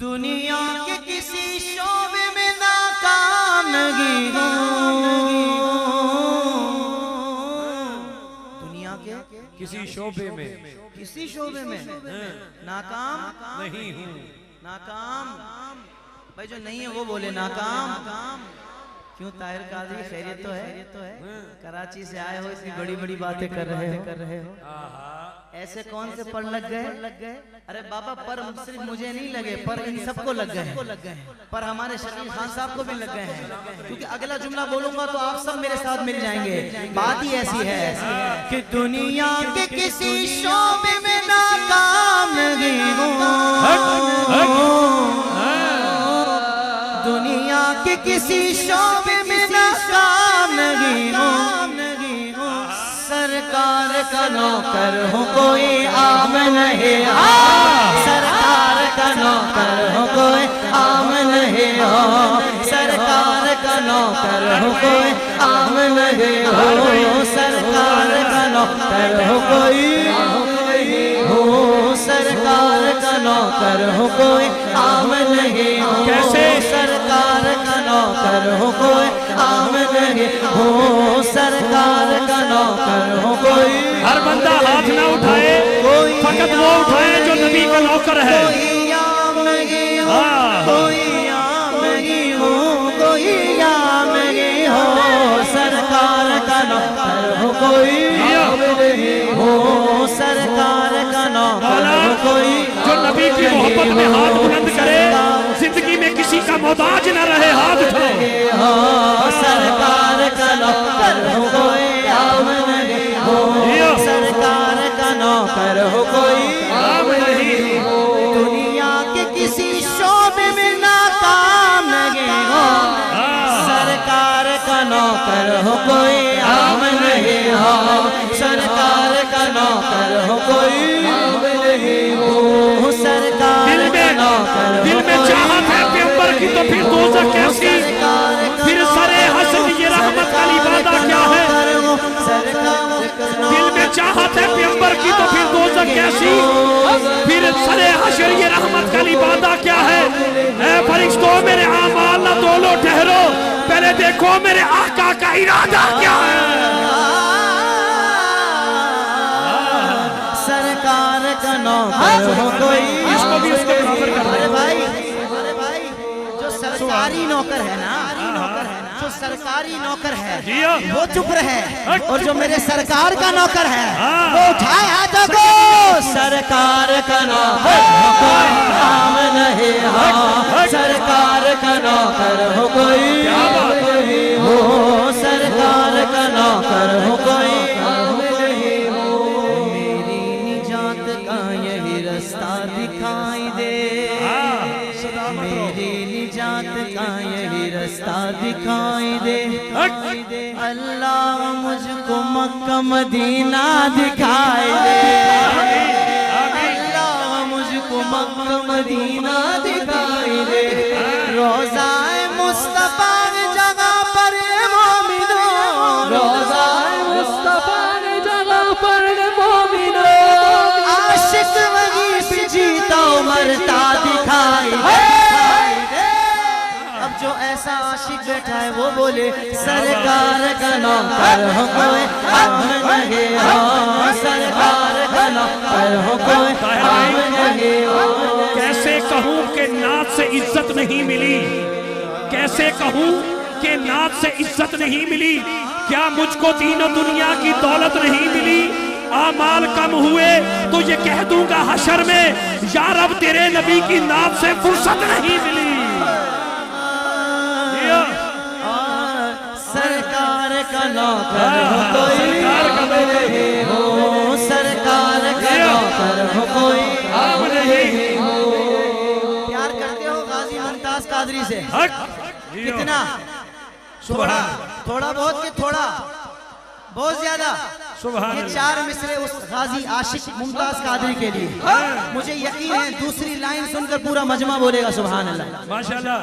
दुनिया के किसी शोबे में नाकाम नहीं हूँ, दुनिया के किसी शोबे में नाकाम नहीं हूँ। नाकाम भाई जो नहीं है वो बोले नाकाम। क्यों ताहिर कादरी खैरियत तो है? कराची से आए हो, इतनी बड़ी बड़ी बातें कर रहे हो। ऐसे कौन से पर लग गए? अरे बाबा पर सिर्फ मुझे नहीं लगे, पर इन सबको लग गए, पर हमारे शकील खान साहब को भी लग गए हैं। क्योंकि अगला जुमला बोलूंगा तो आप सब मेरे साथ मिल जाएंगे। बात ही ऐसी है कि दुनिया के किसी शोबे में नाकाम नहीं हूँ, दुनिया के किसी शोबे में नाकाम नहीं हूँ, सरकार का नौकर हूँ कोई आम नहीं हो, सरकार का नौकर हूँ कोई आम नहीं हो, सरकार का नौकर हूँ कोई आम नहीं हो, सरकार का नौकर हूँ कोई हो, सरकार का नौकर हूँ कोई आम नहीं हो, कैसे? सरकार का नौकर हूँ कोई आम नहीं हो, सरकार का नौकर हूँ कोई। हर बंदा हाथ ना उठाए, फकत वो उठाए जो नबी का नौकर है। कोई आम नहीं हो, कोई आम नहीं हो, कोई आम नहीं हो, सरकार का नौकर हो कोई आम नहीं हो, सरकार का नौकर हो कोई। जो नबी की मोहब्बत में हाथ बुलंद करे, जिंदगी में किसी का मोहताज न रहे, हाथ उठाओ। सरकार का नौकर हो कोई आम नहीं हो, सरकार का नौकर हो कोई आम नहीं हो, दुनिया के किसी शोबे में नाकाम नहीं हो, सरकार का नौकर हो कोई आम नहीं हो, सरकार का नौकर हो कोई आम नहीं हो, सरकार का नौकर। दिल में चाहत है पैगंबर की तो फिर दोज़ख कैसी, फिर सरे हसन ये रहमत का इबादा क्या है? दिल में चाहत है पैगंबर की तो फिर दोज़ख कैसी, फिर सरे हशर ये रहमत का इबादा क्या है? ऐ फरिश्तों मेरे आमाल ना तोलो, ठहरो पहले देखो मेरे आका का इरादा क्या है। सरकार का नौकर हो कोई, इसको भी उसके बराबर कर दे। अरे भाई जो सरकारी नौकर है ना, जो सरकारी नौकर है वो चुप रहे, और जो मेरे सरकार का नौकर है वो उठाए हाथों को। सरकार का नौकर हो कोई आम नहीं हो, सरकार का नौकर हो कोई हो, सरकार का नौकर हो कोई आम नहीं हो, मेरी निजात का यही रास्ता दिखाई दे, मेरी निजात का यही रास्ता दिखाई दे, अल्लाह मुझको मक्का मदीना दिखाई दे, अल्लाह मुझको मक्का मदीना दिखाई दे, रोज़ाए मुस्तफा की जगह पर मोमिनो, रोज़ाए मुस्तफा की जगह पर मोमिनो, आशिक वही पे जीता मरता दिखाई दे। अब जो ऐसा आशिक बैठा है वो बोले सरकार का नौकर हो कोई आम नहीं हो, सरकार का नौकर हो कोई आम नहीं हो। कैसे कहूँ कि नात से इज्जत नहीं मिली, कैसे कहूँ कि नात से इज्जत नहीं मिली, क्या मुझको दीन और दुनिया की दौलत नहीं मिली? आमाल कम हुए तो ये कह दूंगा हशर में, यार अब तेरे नबी की नात से फुर्सत नहीं मिली। सरकार का नौकर हो कोई नहीं हो, सरकार का नौकर हो कोई आम नहीं हो। प्यार करते हो गाजी मुमताज कादरी से? कितना? थोड़ा, थोड़ा बहुत कि थोड़ा बहुत ज्यादा? ये चार मिसरे उस गाजी आशिक मुमताज कादरी के लिए। मुझे यकीन है दूसरी लाइन सुनकर पूरा मजमा बोलेगा सुभान अल्लाह माशाल्लाह।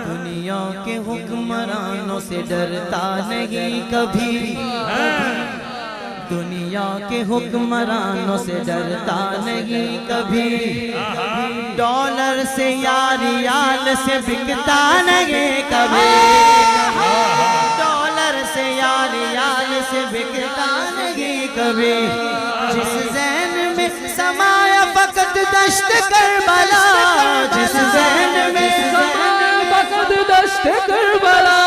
दुनिया के हुक्मरानों से डरता नहीं कभी, दुनिया के हुक्मरानों से डरता नहीं कभी, डॉलर से या रियाल से बिकता नहीं कभी, डॉलर से या रियाल से बिकता नहीं कभी। जिस ज़हन में समाया फकत दश्त करबला, जिस ज़हन में समाया फकत दश्त करबला,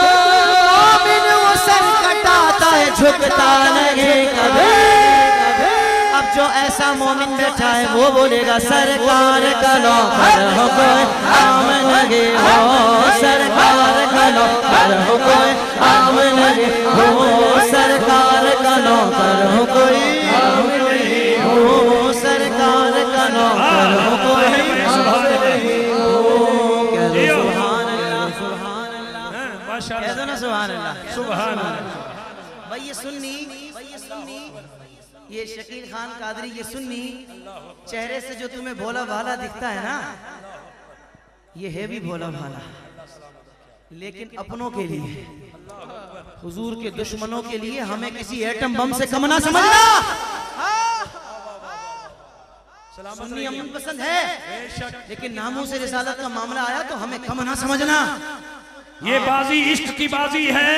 मोमिन वो सर कटाता है झुकता नहीं कभी। अब जो ऐसा मोमिन बैठा है वो बोलेगा सरकार का नौकर हो कोई आम लगे हो, सरकार का नौकर हो कोई आम लगे हो, सरकार का नौकर हो कोई आम लगे हो, सरकार का नौकर हो कोई आम लगे हो। कह दो सुभान अल्लाह, सुभान अल्लाह, कह दो ना सुभान अल्लाह, सुभान अल्लाह। भाई ये सुन्नी, ये शकील खान कादरी, ये सुन्नी चेहरे से जो तुम्हें भोला भाला दिखता है ना, ये है भी भोला भाला, लेकिन अपनों के लिए, हुजूर के दुश्मनों के लिए हमें किसी एटम बम से कम ना समझना। सुन्नी अमन पसंद है, लेकिन नामों से रिसालत का मामला आया तो हमें कम ना समझना। ये बाजी इश्क की बाजी है,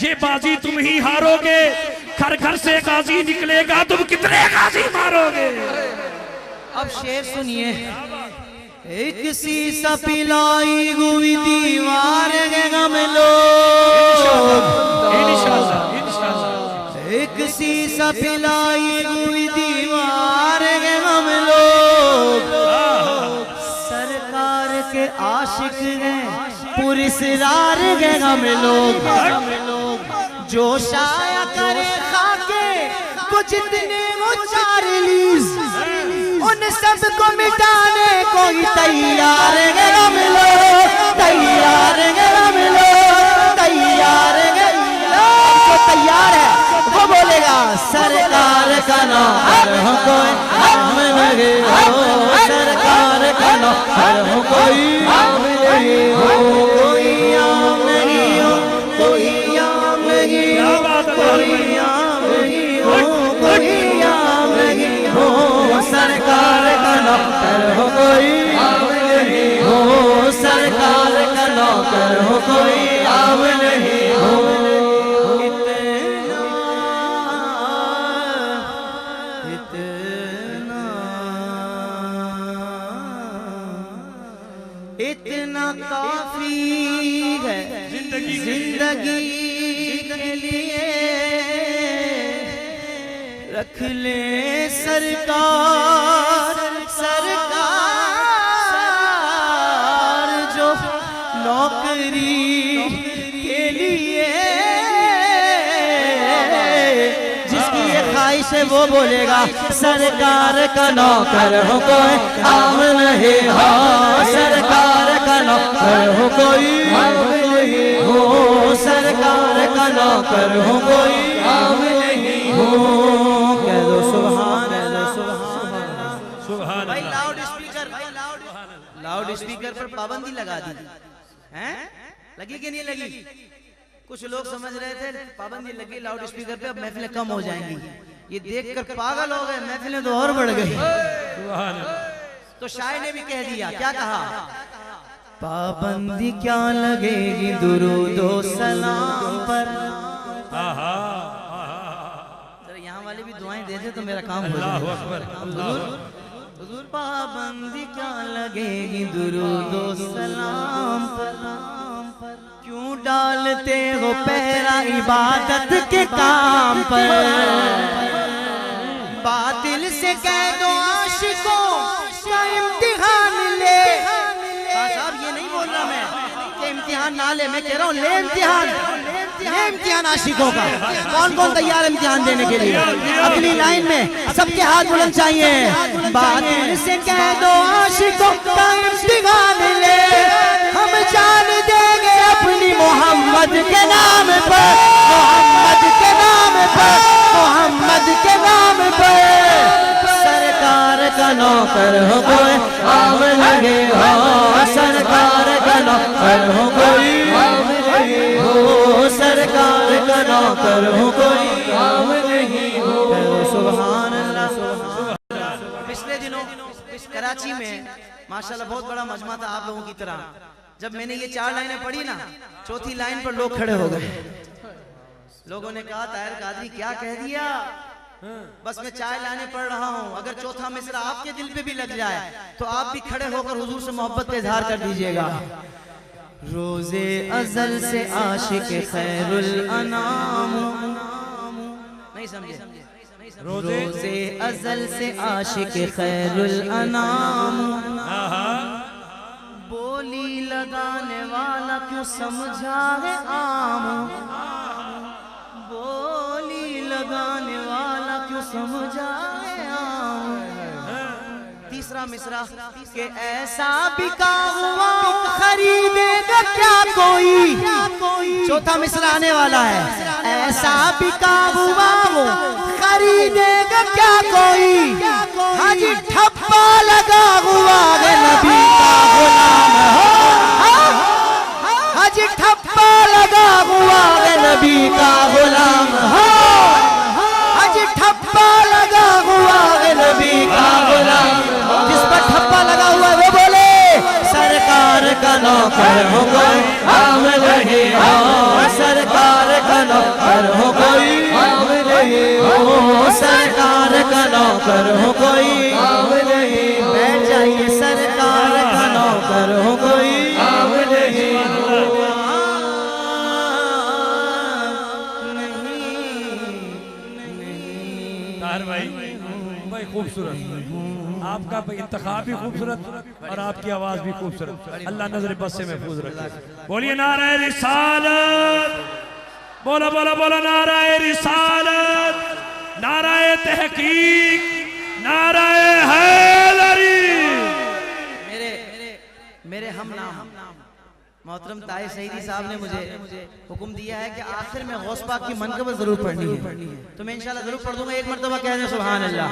ये बाजी तुम ही हारोगे। घर घर से गाजी निकलेगा, तुम कितने गाजी मारोगे। अब शेर सुनिए। एक शीशा पिलाई हुई दीवार के गम लोग, एक शीशा पिलाई हुई दीवार के गम लोग, सरकार के आशिक हैं पुरस्कार के गम लोग, जो शाया करे खाके वो जितने वो 4 रिलीज, उन सब को मिटाने को ही तैयार है हम लोग, तैयार है हम लोग, तैयार है जो तैयार है वो बोलेगा सरकार का नौकर हो कोई आम लगे हो, सरकार का नौकर हो कोई आम लगे हो, कोई आम लगी हो, कोई आम लगी हो, कोई आम लगी हो, कोई आम लगी हो, सरकार का नौकर हो कोई आम लगी हो, सरकार का नौकर हो कोई आम लगी हो। इतना काफी है जिंदगी के लिए, रख ले सरकार, सरकार जो नौकरी के लिए, जिसकी ये ख्वाहिश है वो बोलेगा सरकार का नौकर हो कोई आम नहीं हो, सरकार का नौकर हो कोई आम नहीं हो, सरकार का नौकर हो कोई आम नहीं हो। कह दो सुभान अल्लाह, सुभान। भाई लाउड स्पीकर पर पाबंदी लगा दी हैं, लगी कि नहीं लगी? कुछ लोग समझ रहे थे पाबंदी लगी लाउड स्पीकर पे, अब महफिलें कम हो जाएंगी, ये देखकर पागल हो गए, महफिलें तो और बढ़ गई। तो शायर ने भी कह दिया, क्या कहा? पाबंदी क्या लगेगी दुरूदो सलाम पर। जरा यहाँ वाले भी दुआएं दे दे तो मेरा काम हो जाए। हुजूर पाबंदी क्या लगेगी दुरूदो सलाम पर, क्यों डालते हो पहरा इबादत के काम पर, बातिल से कह दो आशिकों का इम्तिहान ले। साहब ये नहीं बोल रहा मैं कि इम्तिहान ना ले, मैं कह रहा हूँ ले इम्तिहान, ले इम्तिहान आशिकों का। कौन कौन तैयार इम्तिहान देने के लिए? अगली लाइन में सबके हाथ बुलंद चाहिए। बातिल से कह दो आशिकों का इम्तिहान ले, हम जान देंगे अपनी मोहम्मद के नाम पर, मोहम्मद के नाम पर, मोहम्मद के नाम पर। सरकार का नौकर हो कोई आम लगे हो, सरकार का नौकर हो कोई आम लगे हो, सरकार का नौकर हो कोई आम लगे हो। इस कराची में माशाल्लाह बहुत बड़ा मजमा था आप लोगों की तरह। जब मैंने ये 4 लाइनें पढ़ी ना, चौथी लाइन पर लोग खड़े हो गए। लोगों ने कहा ताहिर कादरी क्या कह दिया, बस मैं 4 लाइनें पढ़ रहा हूँ, अगर चौथा मिसरा आपके दिल पे भी लग जाए तो आप भी खड़े होकर हुजूर से मोहब्बत का इजहार कर दीजिएगा। रोजे अजल से आशिक खैरुल अनाम, नहीं समझे? रोजे अजल से आशिक खैरुल अनाम, बोली लगाने वाला क्यों समझा है आम, बोली लगाने वाला क्यों समझा है आम। तीसरा मिसरा के ऐसा बिका हुआ खरीदेगा क्या कोई, चौथा मिसरा आने वाला है। ऐसा बिका हुआ वो खरीदेगा क्या कोई, हाजी ठप्पा लगा हुआ है नबी का गुलाम हो, हाजी ठप्पा लगा हुआ है नबी का गुलाम हो, हाजी ठप्पा लगा हुआ है नबी का गुलाम। जिस पर ठप्पा लगा हुआ है वो बोले सरकार का नौकर हो कोई हम रहे हो, सरकार का नौकर हो कोई हम रहे हो, सरकार का नौकर हो कोई हम रहे हो। बैठ जाइए, सरकार का नौकर हो कोई हम रहे हो। भाई खूबसूरत, आपका इंतखाब भी खूबसूरत और आपकी आवाज भी खूबसूरत। अल्लाह नजर बस से महफूज रखे। बोलिए नाराए रिसालत, बोलो बोलो बोलो नाराए रिसालत, नाराए तहकीक, नाराए हैदरी। मेरे हम नाम मोहतरम ताहिर सईदी साहब ने मुझे हुक्म दिया है कि आखिर में गौस पाक की मनक़बत जरूर पढ़नी है, तो मैं इंशाल्लाह जरूर पढ़ दूंगा। एक मरतबा कह दें सुभान अल्लाह।